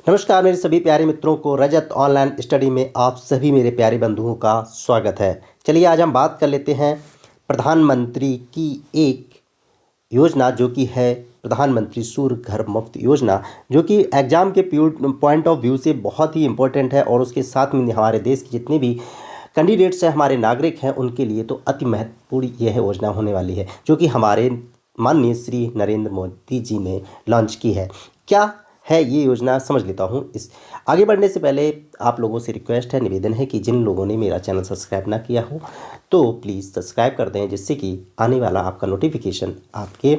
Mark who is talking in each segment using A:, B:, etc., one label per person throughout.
A: नमस्कार मेरे सभी प्यारे मित्रों को रजत ऑनलाइन स्टडी में आप सभी मेरे प्यारे बंधुओं का स्वागत है। चलिए आज हम बात कर लेते हैं प्रधानमंत्री की एक योजना जो कि है प्रधानमंत्री सूर्य घर मुफ्त योजना, जो कि एग्ज़ाम के पॉइंट ऑफ व्यू से बहुत ही इम्पोर्टेंट है और उसके साथ में हमारे देश के जितने भी कैंडिडेट्स हैं, हमारे नागरिक हैं, उनके लिए तो अति महत्वपूर्ण यह योजना होने वाली है, जो कि हमारे माननीय श्री नरेंद्र मोदी जी ने लॉन्च की है। क्या है ये योजना, समझ लेता हूँ। इस आगे बढ़ने से पहले आप लोगों से रिक्वेस्ट है, निवेदन है कि जिन लोगों ने मेरा चैनल सब्सक्राइब ना किया हो तो प्लीज़ सब्सक्राइब कर दें, जिससे कि आने वाला आपका नोटिफिकेशन आपके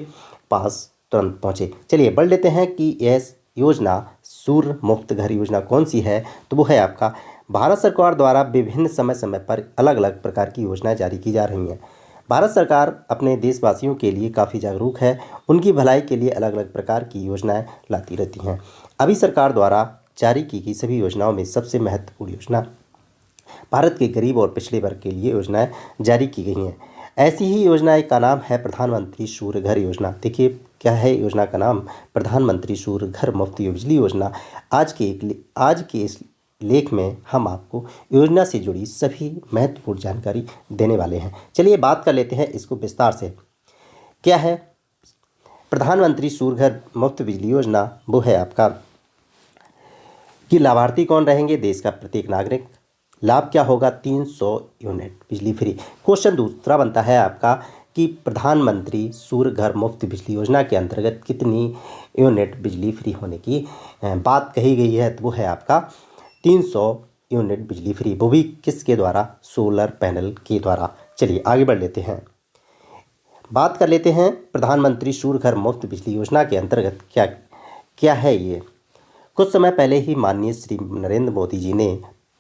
A: पास तुरंत पहुँचे। चलिए बढ़ लेते हैं कि यह योजना सूर्य मुफ्त घर योजना कौन सी है। तो वो है आपका भारत सरकार द्वारा विभिन्न समय समय पर अलग अलग प्रकार की योजनाएं जारी की जा रही हैं। भारत सरकार अपने देशवासियों के लिए काफ़ी जागरूक है, उनकी भलाई के लिए अलग अलग प्रकार की योजनाएं लाती रहती हैं। अभी सरकार द्वारा जारी की गई सभी योजनाओं में सबसे महत्वपूर्ण योजना भारत के गरीब और पिछड़े वर्ग के लिए योजनाएं जारी की गई हैं। ऐसी ही योजना का नाम है प्रधानमंत्री सूर्य घर योजना। देखिए क्या है योजना का नाम, प्रधानमंत्री सूर्य घर मुफ्त बिजली योजना। आज के इस लेख में हम आपको योजना से जुड़ी सभी महत्वपूर्ण जानकारी देने वाले हैं। चलिए बात कर लेते हैं इसको विस्तार से। क्या है प्रधानमंत्री सूर्य घर मुफ्त बिजली योजना? वो है आपका कि लाभार्थी कौन रहेंगे, देश का प्रत्येक नागरिक। लाभ क्या होगा, 300 यूनिट बिजली फ्री। क्वेश्चन दूसरा बनता है आपका कि प्रधानमंत्री सूर्य घर मुफ्त बिजली योजना के अंतर्गत कितनी यूनिट बिजली फ्री होने की बात कही गई है। तो वो है आपका 300 यूनिट बिजली फ्री, वो भी किसके द्वारा, सोलर पैनल के द्वारा। चलिए आगे बढ़ लेते हैं, बात कर लेते हैं प्रधानमंत्री सूर्य घर मुफ्त बिजली योजना के अंतर्गत क्या क्या है ये। कुछ समय पहले ही माननीय श्री नरेंद्र मोदी जी ने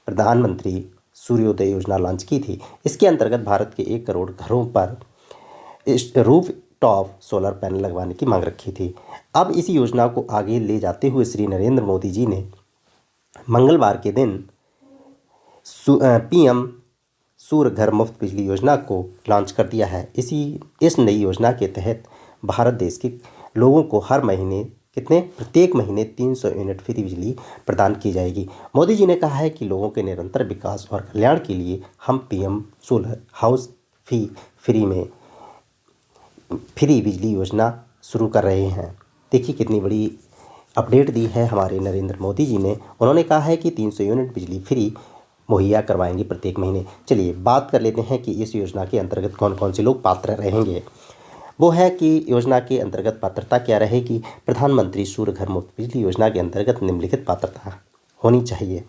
A: प्रधानमंत्री सूर्योदय योजना लॉन्च की थी। इसके अंतर्गत भारत के 1 करोड़ घरों पर रूफ टॉप सोलर पैनल लगवाने की मांग रखी थी। अब इस योजना को आगे ले जाते हुए श्री नरेंद्र मोदी जी ने मंगलवार के दिन पीएम सूर्य घर मुफ्त बिजली योजना को लॉन्च कर दिया है। इस नई योजना के तहत भारत देश के लोगों को हर महीने प्रत्येक महीने 300 यूनिट फ्री बिजली प्रदान की जाएगी। मोदी जी ने कहा है कि लोगों के निरंतर विकास और कल्याण के लिए हम पीएम सोलर हाउस फ्री बिजली योजना शुरू कर रहे हैं। देखिए कितनी बड़ी अपडेट दी है हमारे नरेंद्र मोदी जी ने। उन्होंने कहा है कि 300 यूनिट बिजली फ्री मुहैया करवाएंगे प्रत्येक महीने। चलिए बात कर लेते हैं कि इस योजना के अंतर्गत कौन कौन से लोग पात्र रहेंगे। वो है कि योजना के अंतर्गत पात्रता क्या रहेगी। प्रधानमंत्री सूर्य घर मुफ्त बिजली योजना के अंतर्गत निम्नलिखित पात्रता होनी चाहिए।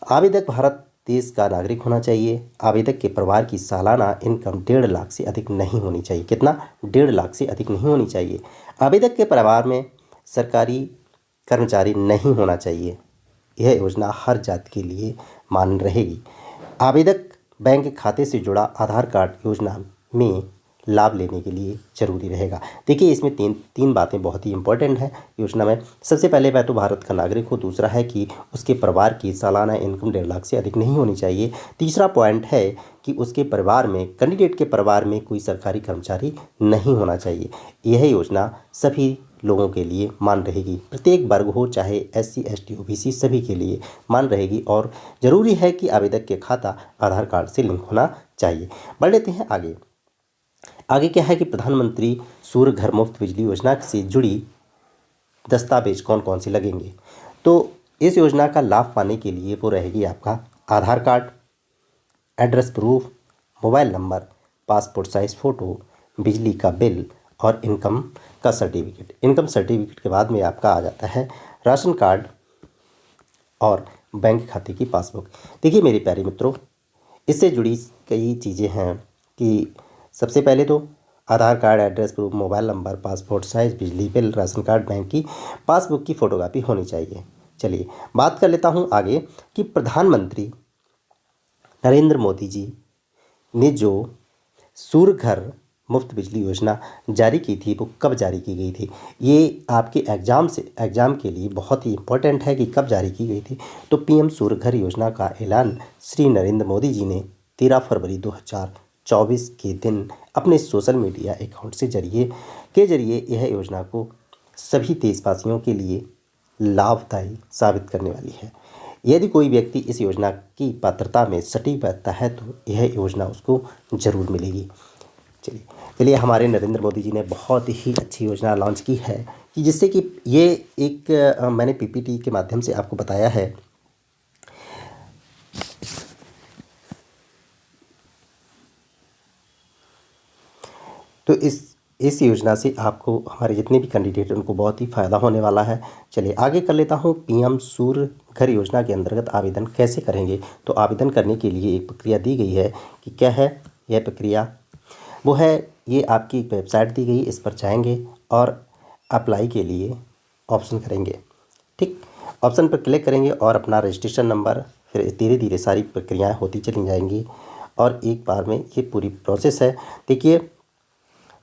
A: आवेदक भारत देश का नागरिक होना चाहिए। आवेदक के परिवार की सालाना इनकम 1.5 लाख से अधिक नहीं होनी चाहिए। कितना? 1.5 लाख से अधिक नहीं होनी चाहिए। आवेदक के परिवार में सरकारी कर्मचारी नहीं होना चाहिए। यह योजना हर जाति के लिए मान्य रहेगी। आवेदक बैंक खाते से जुड़ा आधार कार्ड योजना में लाभ लेने के लिए ज़रूरी रहेगा। देखिए इसमें तीन बातें बहुत ही इंपॉर्टेंट है योजना में। सबसे पहले वह तो भारत का नागरिक हो, दूसरा है कि उसके परिवार की सालाना इनकम 1.5 लाख से अधिक नहीं होनी चाहिए। तीसरा पॉइंट है कि उसके परिवार में, कैंडिडेट के परिवार में कोई सरकारी कर्मचारी नहीं होना चाहिए। यह योजना सभी लोगों के लिए मान रहेगी, प्रत्येक वर्ग हो, चाहे SC ST OBC सभी के लिए मान रहेगी। और ज़रूरी है कि आवेदक के खाता आधार कार्ड से लिंक होना चाहिए। बढ़ लेते हैं आगे क्या है कि प्रधानमंत्री सूर्य घर मुफ्त बिजली योजना से जुड़ी दस्तावेज कौन कौन से लगेंगे। तो इस योजना का लाभ पाने के लिए वो रहेगी आपका Aadhaar card, address proof, mobile number, passport size photo, बिजली का बिल और इनकम का सर्टिफिकेट। इनकम सर्टिफिकेट के बाद में आपका आ जाता है राशन कार्ड और बैंक खाते की पासबुक। देखिए मेरे प्यारे मित्रों, इससे जुड़ी कई चीज़ें हैं कि सबसे पहले तो Aadhaar card, address proof, mobile number, passport size, बिजली बिल, राशन कार्ड, बैंक की पासबुक की फ़ोटोकॉपी होनी चाहिए। चलिए बात कर लेता हूँ आगे कि प्रधानमंत्री नरेंद्र मोदी जी ने जो सूर्य घर मुफ्त बिजली योजना जारी की थी वो कब जारी की गई थी। ये आपके एग्ज़ाम के लिए बहुत ही इम्पोर्टेंट है कि कब जारी की गई थी। तो पीएम सूर्य घर योजना का ऐलान श्री नरेंद्र मोदी जी ने 13 फरवरी 2024 के दिन अपने सोशल मीडिया अकाउंट के जरिए यह योजना को सभी देशवासियों के लिए लाभदायी साबित करने वाली है। यदि कोई व्यक्ति इस योजना की पात्रता में सटीक बैठता है तो यह योजना उसको ज़रूर मिलेगी। चलिए चलिए हमारे नरेंद्र मोदी जी ने बहुत ही अच्छी योजना लॉन्च की है कि जिससे कि ये एक मैंने पीपीटी के माध्यम से आपको बताया है। तो इस योजना से आपको हमारे जितने भी कैंडिडेट हैं उनको बहुत ही फ़ायदा होने वाला है। चलिए आगे कर लेता हूँ। पीएम सूर्य घर योजना के अंतर्गत आवेदन कैसे करेंगे। तो आवेदन करने के लिए एक प्रक्रिया दी गई है कि क्या है यह प्रक्रिया, वो है ये आपकी एक वेबसाइट दी गई, इस पर जाएंगे और अप्लाई के लिए ऑप्शन करेंगे। ठीक, ऑप्शन पर क्लिक करेंगे और अपना रजिस्ट्रेशन नंबर, फिर धीरे धीरे सारी प्रक्रियाएँ होती चली जाएंगी और एक बार में ये पूरी प्रोसेस है। देखिए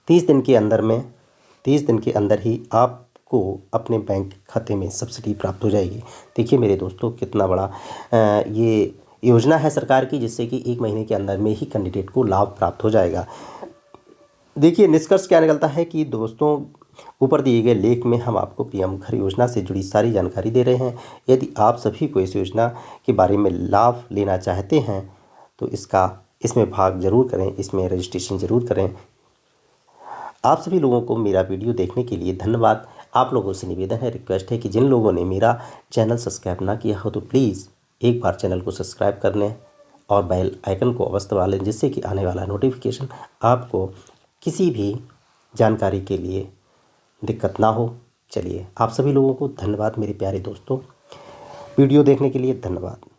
A: 30 दिन के अंदर ही आपको अपने बैंक खाते में सब्सिडी प्राप्त हो जाएगी। देखिए मेरे दोस्तों कितना बड़ा ये योजना है सरकार की, जिससे कि 1 महीने के अंदर में ही कैंडिडेट को लाभ प्राप्त हो जाएगा। देखिए निष्कर्ष क्या निकलता है कि दोस्तों ऊपर दिए गए लेख में हम आपको पीएम घर योजना से जुड़ी सारी जानकारी दे रहे हैं। यदि आप सभी को इस योजना के बारे में लाभ लेना चाहते हैं तो इसमें भाग जरूर करें, इसमें रजिस्ट्रेशन ज़रूर करें। आप सभी लोगों को मेरा वीडियो देखने के लिए धन्यवाद। आप लोगों से निवेदन है, रिक्वेस्ट है कि जिन लोगों ने मेरा चैनल सब्सक्राइब ना किया हो तो प्लीज़ एक बार चैनल को सब्सक्राइब कर लें और बेल आइकन को अवश्य दबा लें, जिससे कि आने वाला नोटिफिकेशन आपको किसी भी जानकारी के लिए दिक्कत ना हो। चलिए आप सभी लोगों को धन्यवाद मेरे प्यारे दोस्तों, वीडियो देखने के लिए धन्यवाद।